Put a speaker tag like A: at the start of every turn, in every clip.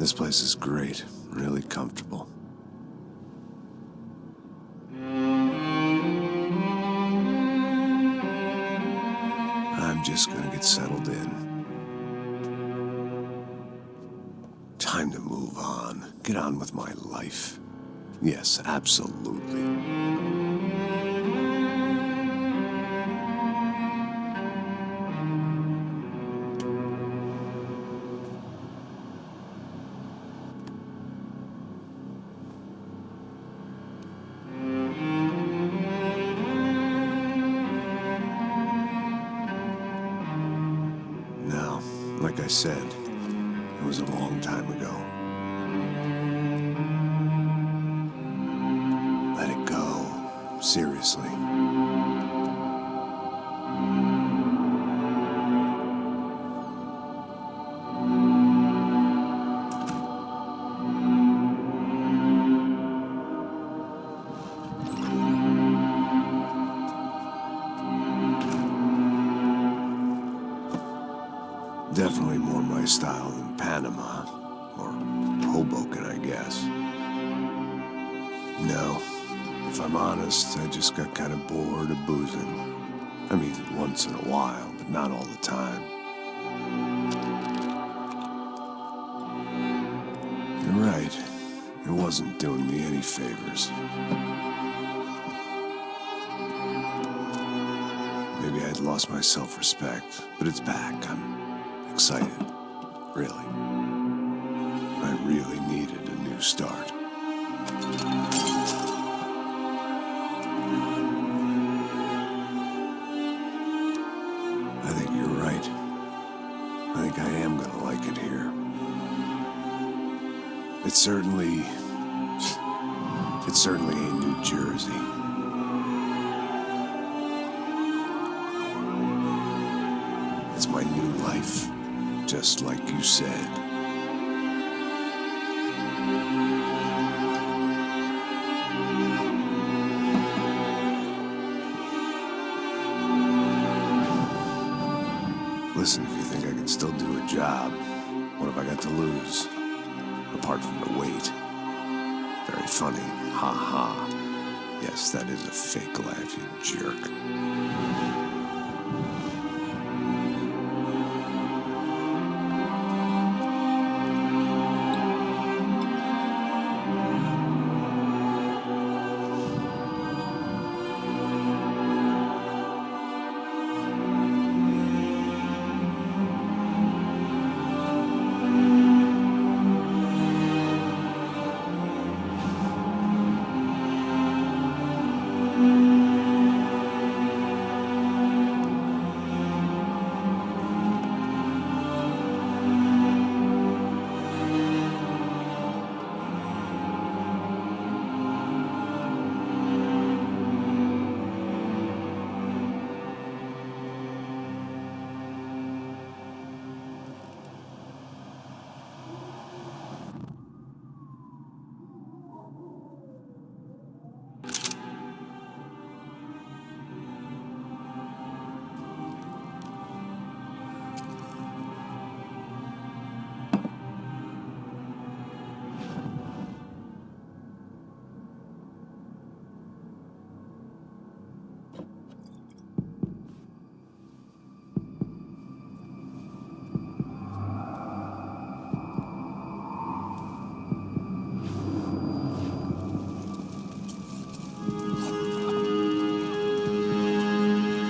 A: This place is great, really comfortable. I'm just gonna get settled in. Time to move on. Get on with my life. Yes, absolutely. Now, like I said, it was a long time ago. Let it go. Seriously. Definitely more my style than Panama, or Hoboken, I guess. No, if I'm honest, I just got kind of bored of boozing. I mean, once in a while, but not all the time. You're right, it wasn't doing me any favors. Maybe I'd lost my self-respect, but it's back. I'm excited, really. I really needed a new start. I think you're right. I think I am gonna like it here. It's certainly ain't New Jersey. It's my new life. Just like you said. Listen, if you think I can still do a job, what have I got to lose? Apart from the weight. Very funny. Ha ha. Yes, that is a fake laugh, you jerk.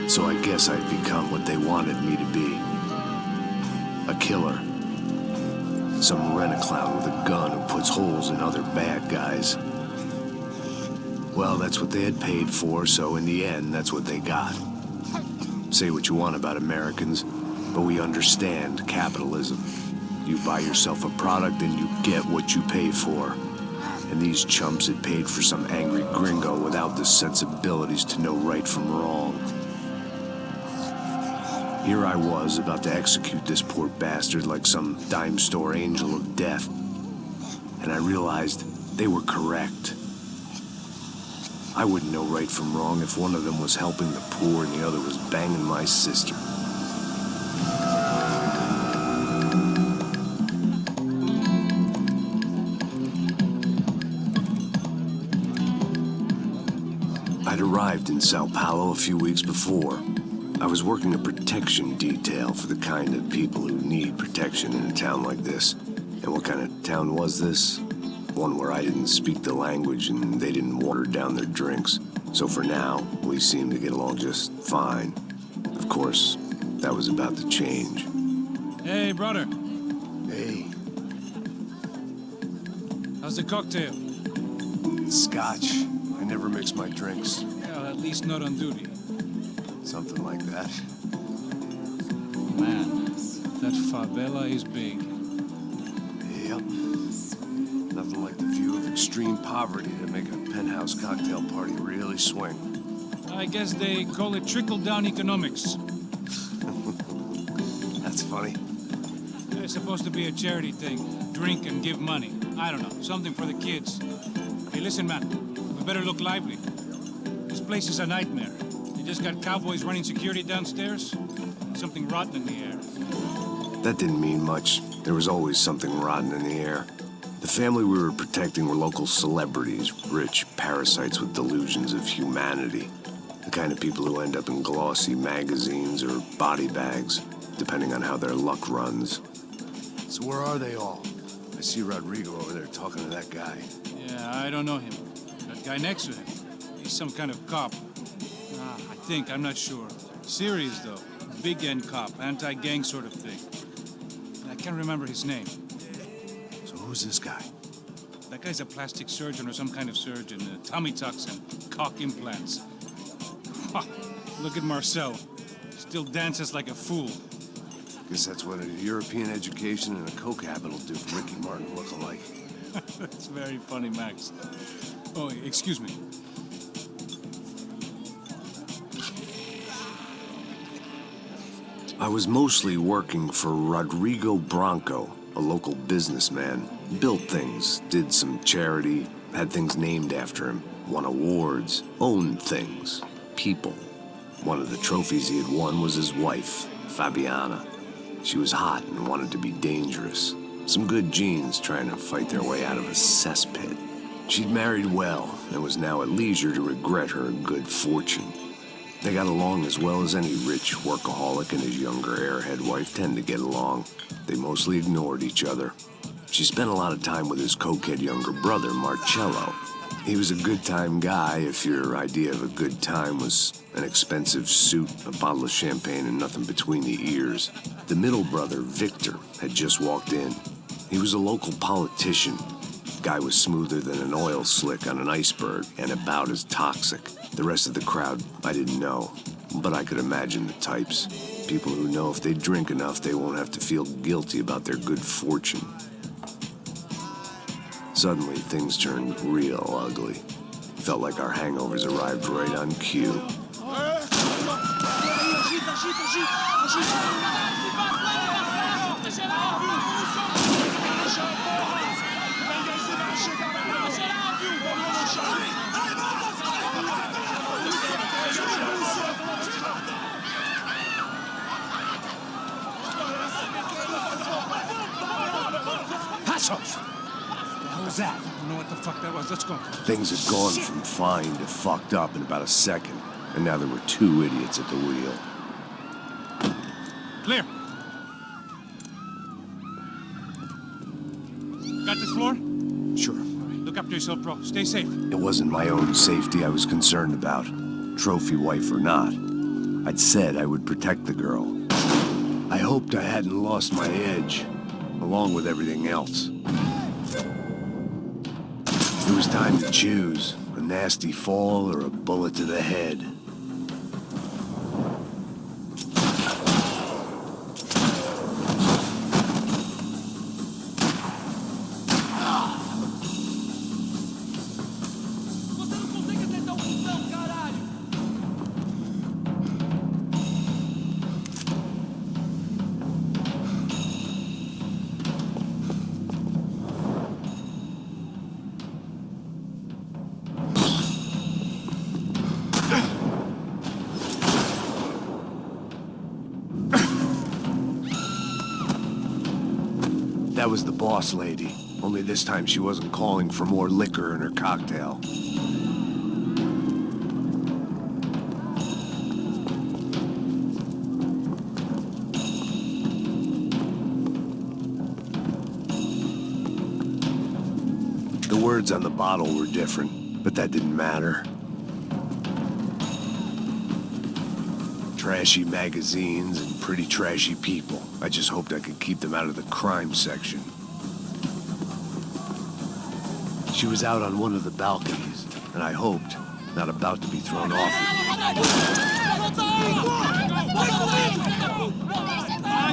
A: So I guess I'd become what they wanted me to be. A killer. Some rent-a-clown with a gun who puts holes in other bad guys. Well, that's what they had paid for, so in the end, that's what they got. Say what you want about Americans, but we understand capitalism. You buy yourself a product and you get what you pay for. And these chumps had paid for some angry gringo without the sensibilities to know right from wrong. Here I was, about to execute this poor bastard like some dime store angel of death. And I realized they were correct. I wouldn't know right from wrong if one of them was helping the poor and the other was banging my sister. I'd arrived in Sao Paulo a few weeks before. I was working a protection detail for the kind of people who need protection in a town like this. And what kind of town was this? One where I didn't speak the language and they didn't water down their drinks. So for now, we seemed to get along just fine. Of course, that was about to change.
B: Hey, brother.
A: Hey.
B: How's the cocktail?
A: Scotch. I never mix my drinks.
B: Well, at least not on duty.
A: Something like that.
B: Man, that favela is big.
A: Yep. Nothing like the view of extreme poverty to make a penthouse cocktail party really swing.
B: I guess they call it trickle-down economics.
A: That's funny.
B: It's supposed to be a charity thing. Drink and give money. I don't know, something for the kids. Hey, listen, man. We better look lively. This place is a nightmare. You just got cowboys running security downstairs. Something rotten in the air.
A: That didn't mean much. There was always something rotten in the air. The family we were protecting were local celebrities, rich parasites with delusions of humanity. The kind of people who end up in glossy magazines or body bags, depending on how their luck runs. So where are they all? I see Rodrigo over there talking to that guy.
B: Yeah, I don't know him. That guy next to him. He's some kind of cop. I think, I'm not sure. Serious, though. Big end cop, anti-gang sort of thing. I can't remember his name.
A: So who's this guy?
B: That guy's a plastic surgeon or some kind of surgeon. Tummy tucks and cock implants. Look at Marcel. Still dances like a fool.
A: Guess that's what a European education and a coke habit will do for Ricky Martin look-alike.
B: That's very funny, Max. Oh, excuse me.
A: I was mostly working for Rodrigo Branco, a local businessman. Built things, did some charity, had things named after him, won awards, owned things, people. One of the trophies he had won was his wife, Fabiana. She was hot and wanted to be dangerous. Some good genes trying to fight their way out of a cesspit. She'd married well and was now at leisure to regret her good fortune. They got along as well as any rich workaholic and his younger airhead wife tend to get along. They mostly ignored each other. She spent a lot of time with his cokehead younger brother, Marcello. He was a good-time guy if your idea of a good time was an expensive suit, a bottle of champagne, and nothing between the ears. The middle brother, Victor, had just walked in. He was a local politician. Guy was smoother than an oil slick on an iceberg and about as toxic. The rest of the crowd, I didn't know, but I could imagine the types. People who know if they drink enough, they won't have to feel guilty about their good fortune. Suddenly, things turned real ugly. Felt like our hangovers arrived right on cue.
B: Passos! What was that? I don't know what the fuck that was. Let's go.
A: Things had gone from fine to fucked up in about a second, and now there were two idiots at the wheel.
B: Clear. Got this floor?
A: Sure.
B: All right, look after yourself, bro. Stay safe.
A: It wasn't my own safety I was concerned about, trophy wife or not. I'd said I would protect the girl. I hoped I hadn't lost my edge, along with everything else. It was time to choose, a nasty fall or a bullet to the head. That was the boss lady, only this time she wasn't calling for more liquor in her cocktail. barcodes on the bottle were different, but that didn't matter. Trashy magazines and pretty trashy people. I just hoped I could keep them out of the crime section. She was out on one of the balconies, and I hoped, not about to be thrown off.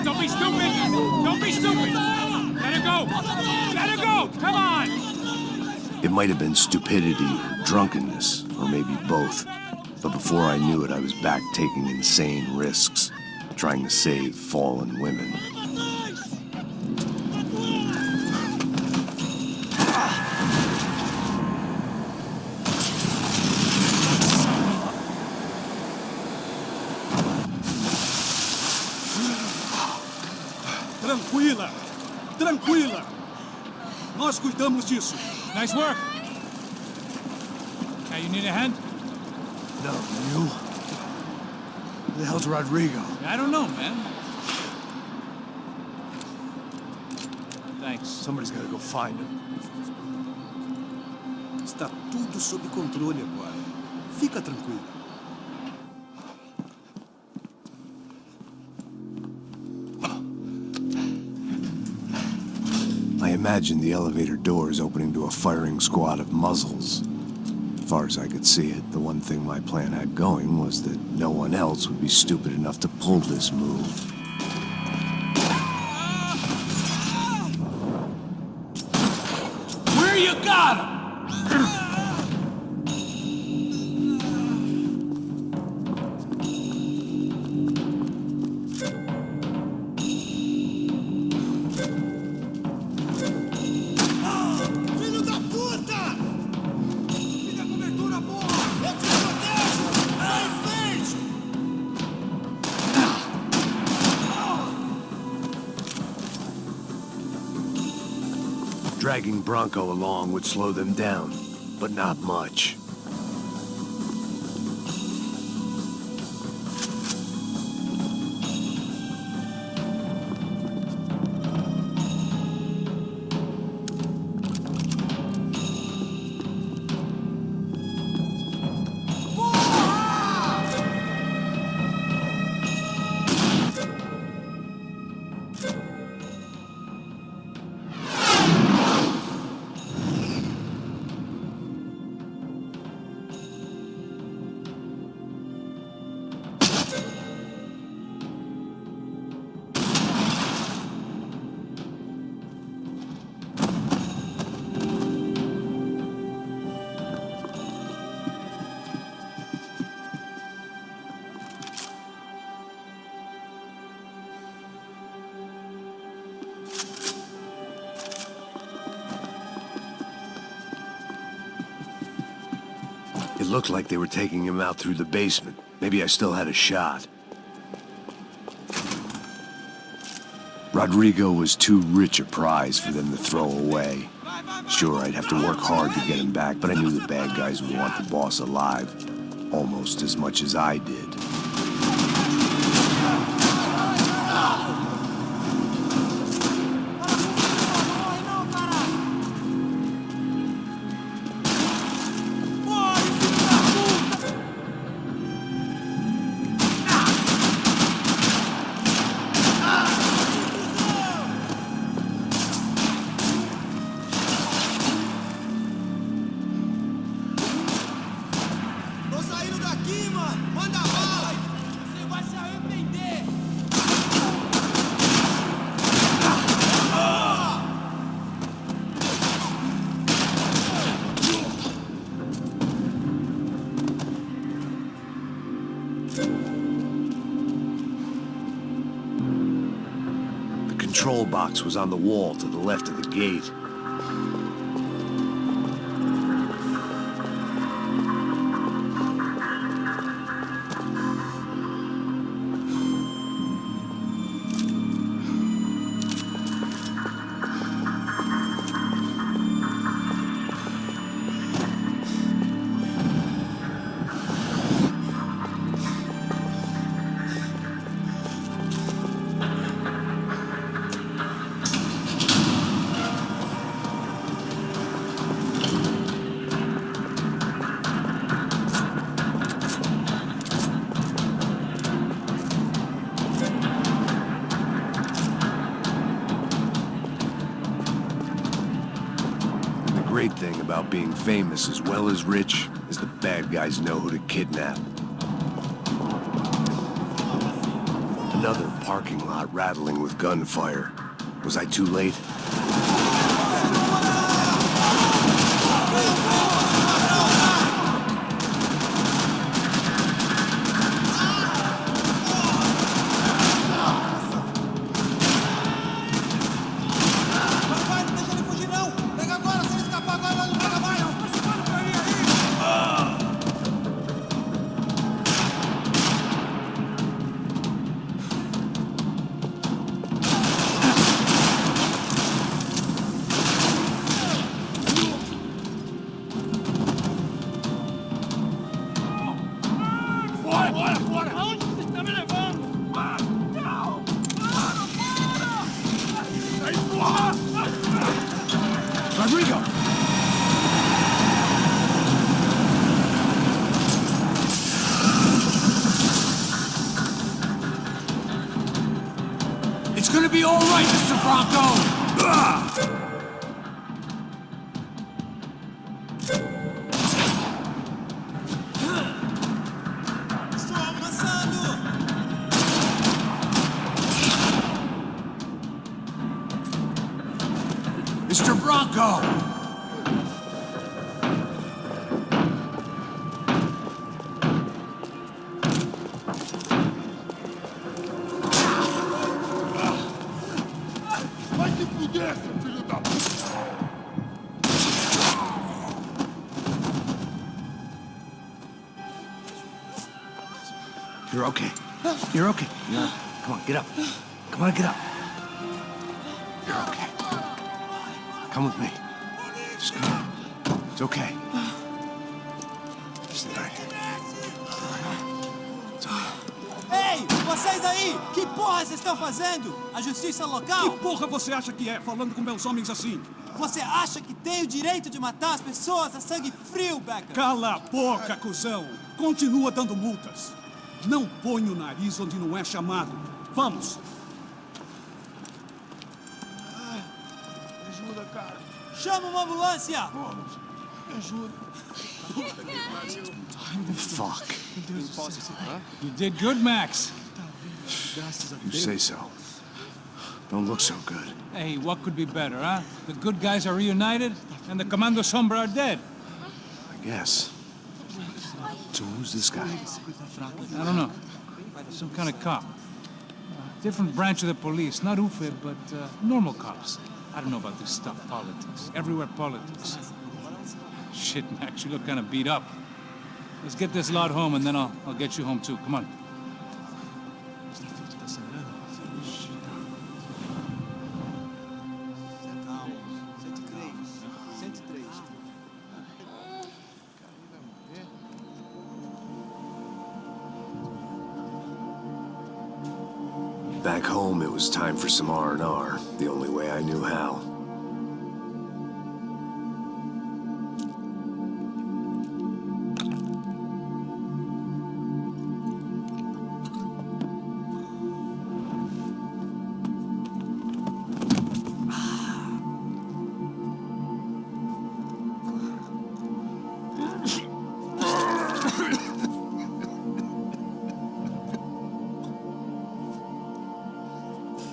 B: Don't be stupid! Don't be stupid! Let her go! Let her go! Come on!
A: It might have been stupidity or drunkenness, or maybe both. But before I knew it, I was back taking insane risks, trying to save fallen women.
C: Tranquila! Tranquila! Nós cuidamos disso.
B: Nice work! Now you need a hand?
A: No, you? Who the hell's Rodrigo?
B: I don't know, man. Thanks.
A: Somebody's gotta go find him.
C: Está tudo sob controle agora. Fica tranquila.
A: I imagined the elevator doors opening to a firing squad of muzzles. As far as I could see it, the one thing my plan had going was that no one else would be stupid enough to pull this move.
C: Where you got him?
A: Dragging Bronco along would slow them down, but not much. It looked like they were taking him out through the basement. Maybe I still had a shot. Rodrigo was too rich a prize for them to throw away. Sure, I'd have to work hard to get him back, but I knew the bad guys would want the boss alive, almost as much as I did. The control box was on the wall to the left of the gate. thing about being famous as well as rich is the bad guys know who to kidnap. Another parking lot rattling with gunfire. Was I too late?
B: Rodrigo! It's gonna be all right, Mr. Bronco! Mr. Bronco!
D: Vai te fuder, seu filho da puta!
A: You're okay. You're okay. Yeah. Come on, get up. Come on, get up. You're okay. Come with me. Just come on. It's okay. Just lie. It's okay.
E: Ei, vocês aí! Que porra vocês estão fazendo? A justiça local?
F: Que porra você acha que é, falando com meus homens assim?
E: Você acha que tem o direito de matar as pessoas a sangue frio, Becker?
F: Cala a boca, cuzão! Continua dando multas. Não põe o nariz onde não é chamado. Vamos!
D: Ajuda, cara.
E: Chama uma ambulância!
D: Vamos. Me ajuda.
A: Fuck.
B: You did good, Max.
A: You say so. Don't look so good.
B: Hey, what could be better, huh? The good guys are reunited, and the Commando Sombra are dead.
A: I guess. So who's this guy?
B: I don't know. Some kind of cop. Different branch of the police. Not UFE, but normal cops. I don't know about this stuff. Politics. Everywhere politics. Shit, Max, you look kind of beat up. Let's get this lot home, and then I'll get you home, too. Come on.
A: Back home, it was time for some R&R, the only way I knew how.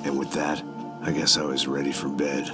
A: And with that, I guess I was ready for bed.